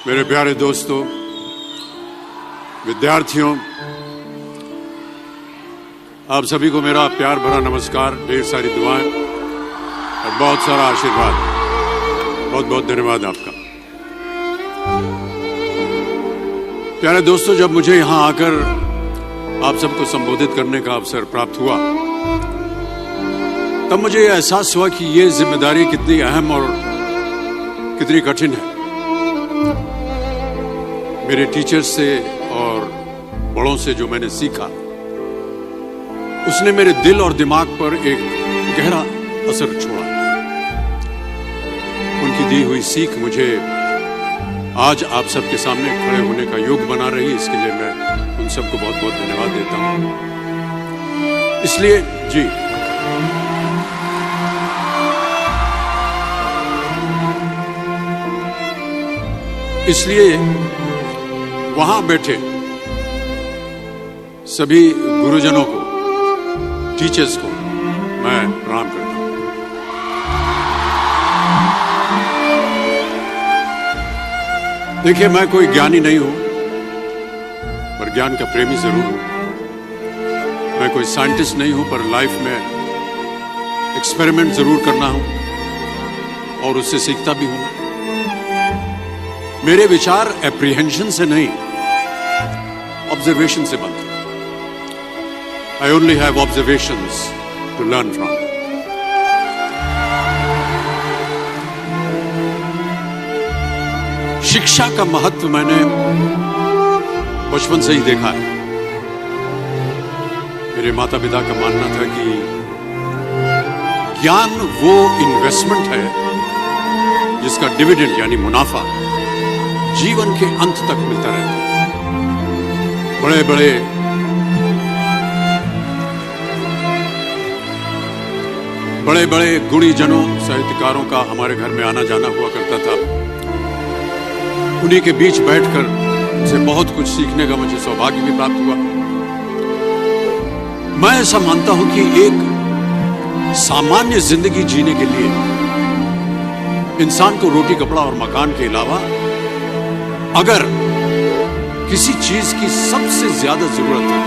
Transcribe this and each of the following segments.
मेरे प्यारे दोस्तों, विद्यार्थियों, आप सभी को मेरा प्यार भरा नमस्कार, ढेर सारी दुआएं और बहुत सारा आशीर्वाद। बहुत बहुत धन्यवाद आपका। प्यारे दोस्तों, जब मुझे यहां आकर आप सबको संबोधित करने का अवसर प्राप्त हुआ, तब मुझे यह एहसास हुआ कि ये जिम्मेदारी कितनी अहम और कितनी कठिन है। मेरे टीचर्स से और बड़ों से जो मैंने सीखा, उसने मेरे दिल और दिमाग पर एक गहरा असर छोड़ा। उनकी दी हुई सीख मुझे आज आप सबके सामने खड़े होने का योग बना रही है। इसके लिए मैं उन सबको बहुत बहुत धन्यवाद देता हूं। इसलिए जी, इसलिए वहां बैठे सभी गुरुजनों को, टीचर्स को मैं प्रणाम करता हूं। देखिए, मैं कोई ज्ञानी नहीं हूं, पर ज्ञान का प्रेमी जरूर हूं। मैं कोई साइंटिस्ट नहीं हूं, पर लाइफ में एक्सपेरिमेंट जरूर करना हूं और उससे सीखता भी हूं। मेरे विचार एप्रीहेंशन से नहीं, ऑब्जर्वेशन से बनते हैं। I only have observations to learn from. शिक्षा का महत्व मैंने बचपन से ही देखा है। मेरे माता पिता का मानना था कि ज्ञान वो इन्वेस्टमेंट है जिसका डिविडेंड यानी मुनाफा जीवन के अंत तक मिलता रहता है। बड़े बड़े गुणीजनों, साहित्यकारों का हमारे घर में आना जाना हुआ करता था। उन्हीं के बीच बैठकर से बहुत कुछ सीखने का मुझे सौभाग्य भी प्राप्त हुआ। मैं ऐसा मानता हूं कि एक सामान्य जिंदगी जीने के लिए इंसान को रोटी, कपड़ा और मकान के अलावा अगर किसी चीज की सबसे ज्यादा जरूरत होती है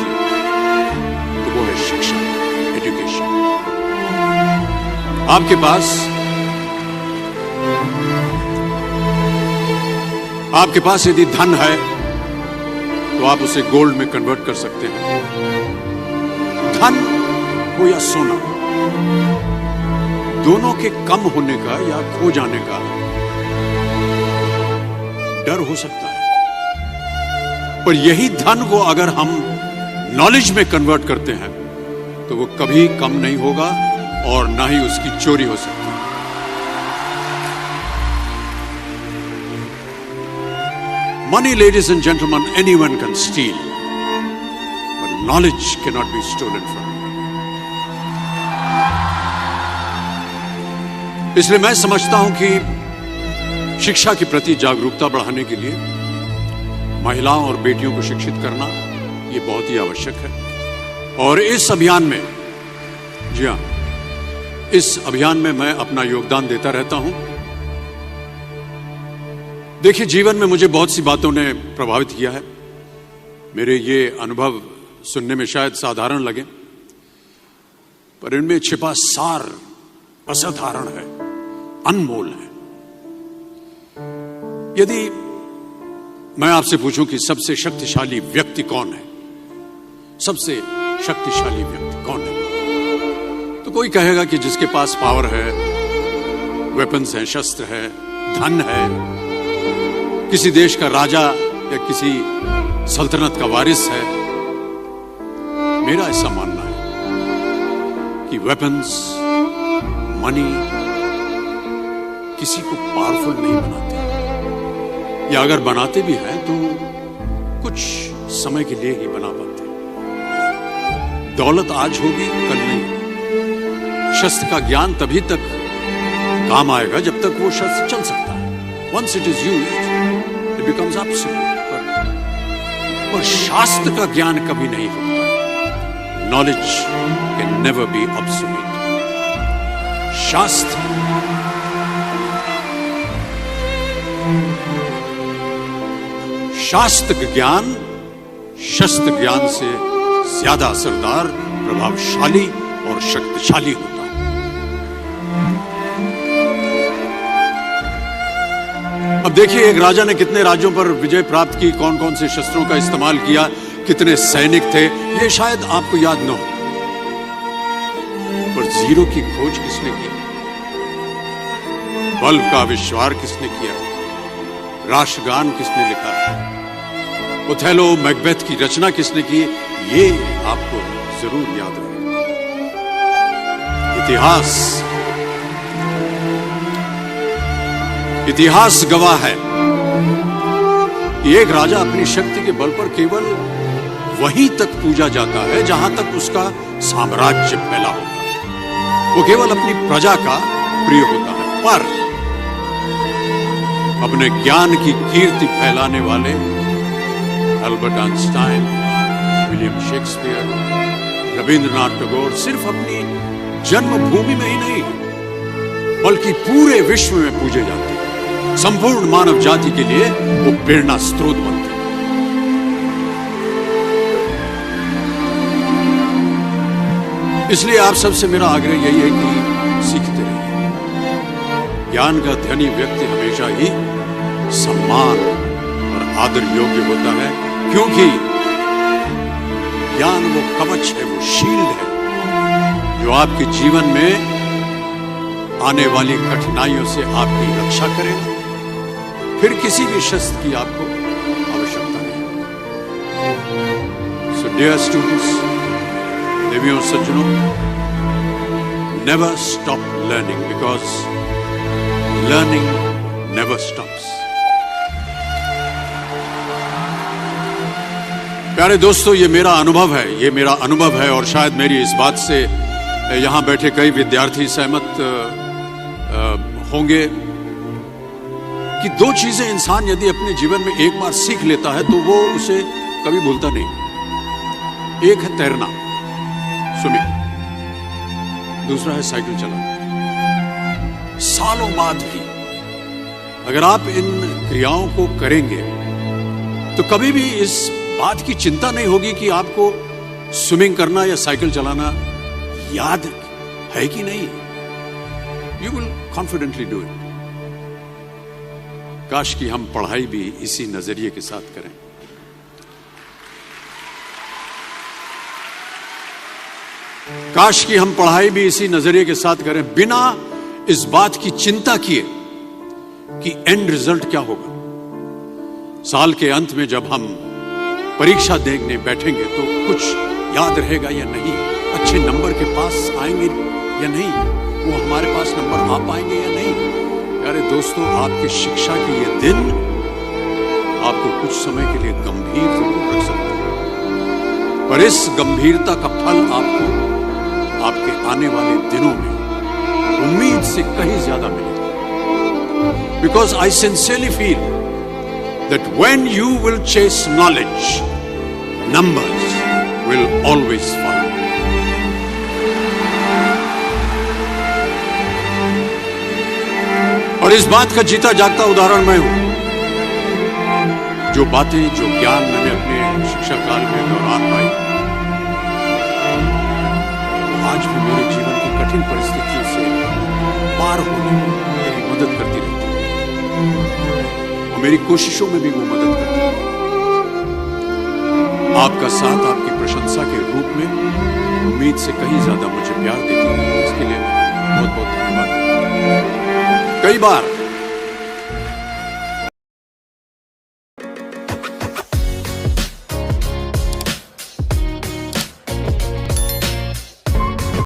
तो वो है शिक्षा, एजुकेशन। आपके पास यदि धन है तो आप उसे गोल्ड में कन्वर्ट कर सकते हैं। धन हो या सोना, दोनों के कम होने का या खो जाने का डर हो सकता है, पर यही धन को अगर हम नॉलेज में कन्वर्ट करते हैं तो वो कभी कम नहीं होगा और ना ही उसकी चोरी हो सकती है। Money, ladies and gentlemen, anyone can steal, but knowledge cannot be stolen from you. इसलिए मैं समझता हूं कि शिक्षा के प्रति जागरूकता बढ़ाने के लिए महिलाओं और बेटियों को शिक्षित करना ये बहुत ही आवश्यक है। और इस अभियान में, जी हां, इस अभियान में मैं अपना योगदान देता रहता हूं। देखिए, जीवन में मुझे बहुत सी बातों ने प्रभावित किया है। मेरे ये अनुभव सुनने में शायद साधारण लगे, पर इनमें छिपा सार असाधारण है, अनमोल है। यदि मैं आपसे पूछूं कि सबसे शक्तिशाली व्यक्ति कौन है, सबसे शक्तिशाली व्यक्ति कौन है, तो कोई कहेगा कि जिसके पास पावर है, वेपन्स हैं, शस्त्र है, धन है, किसी देश का राजा या किसी सल्तनत का वारिस है। मेरा ऐसा मानना है कि वेपन्स, मनी किसी को पावरफुल नहीं बनाते, या अगर बनाते भी हैं तो कुछ समय के लिए ही बना पाते। दौलत आज होगी, कल नहीं। शस्त्र का ज्ञान तभी तक काम आएगा जब तक वो शस्त्र चल सकता है। Once it is used, it becomes absolute. पर शास्त्र का ज्ञान कभी नहीं होता। Knowledge can never be obsolete. शास्त्र शास्त्र ज्ञान शस्त्र ज्ञान से ज्यादा असरदार, प्रभावशाली और शक्तिशाली होता है। अब देखिए, एक राजा ने कितने राज्यों पर विजय प्राप्त की, कौन कौन से शस्त्रों का इस्तेमाल किया, कितने सैनिक थे, ये शायद आपको याद न हो, पर जीरो की खोज किसने की, बल्ब का आविष्कार किसने किया, राष्ट्रगान किसने लिखा, ओथेलो मैकबेथ की रचना किसने की, ये आपको जरूर याद रहे। इतिहास गवाह है कि एक राजा अपनी शक्ति के बल पर केवल वहीं तक पूजा जाता है जहां तक उसका साम्राज्य फैला होता है। वो केवल अपनी प्रजा का प्रिय होता है, पर अपने ज्ञान की कीर्ति फैलाने वाले Albert Einstein, William Shakespeare, Rabindranath Tagore सिर्फ अपनी जन्मभूमि में ही नहीं बल्कि पूरे विश्व में पूजे जाते हैं। संपूर्ण मानव जाति के लिए वो प्रेरणा स्रोत बनते हैं। इसलिए आप सबसे मेरा आग्रह यही है कि सीखते रहिए। ज्ञान का धनी व्यक्ति हमेशा ही सम्मान और आदर योग्य होता है, क्योंकि ज्ञान वो कवच है, वो शील्ड है जो आपके जीवन में आने वाली कठिनाइयों से आपकी रक्षा करे। फिर किसी भी शस्त्र की आपको आवश्यकता नहीं। सो डियर स्टूडेंट्स, देवियों सज्जनों, never stop learning, because learning never stops. प्यारे दोस्तों, ये मेरा अनुभव है और शायद मेरी इस बात से यहां बैठे कई विद्यार्थी सहमत होंगे कि दो चीजें इंसान यदि अपने जीवन में एक बार सीख लेता है तो वो उसे कभी भूलता नहीं। एक है तैरना, स्विमिंग, दूसरा है साइकिल चलाना। सालों बाद भी अगर आप इन क्रियाओं को करेंगे तो कभी भी इस बात की चिंता नहीं होगी कि आपको स्विमिंग करना या साइकिल चलाना याद है कि नहीं। You will confidently do it. काश कि हम पढ़ाई भी इसी नजरिए के साथ करें। काश कि हम पढ़ाई भी इसी नजरिए के साथ करें, बिना इस बात की चिंता किए कि एंड रिजल्ट क्या होगा। साल के अंत में जब हम परीक्षा देने बैठेंगे तो कुछ याद रहेगा या नहीं, अच्छे नंबर के पास आएंगे या नहीं, वो हमारे पास नंबर आ पाएंगे या नहीं। प्यारे दोस्तों, आपकी शिक्षा के ये दिन आपको कुछ समय के लिए गंभीर जरूर रख सकते हैं, पर इस गंभीरता का फल आपको आपके आने वाले दिनों में उम्मीद से कहीं ज्यादा मिलेगा। Because I sincerely feel that when you will chase knowledge, numbers will always follow. और इस बात का जीता जागता उदाहरण मैं हूं। जो बातें, जो ज्ञान मैंने अपने शिक्षा काल में दौरान पाई, आज भी मेरे जीवन की कठिन परिस्थितियों से पार होने में मेरी मदद करती रहती है और मेरी कोशिशों में भी वो मदद करती है। आपका साथ, आपकी प्रशंसा के रूप में उम्मीद से कहीं ज्यादा मुझे प्यार देती है। इसके लिए बहुत बहुत धन्यवाद। कई बार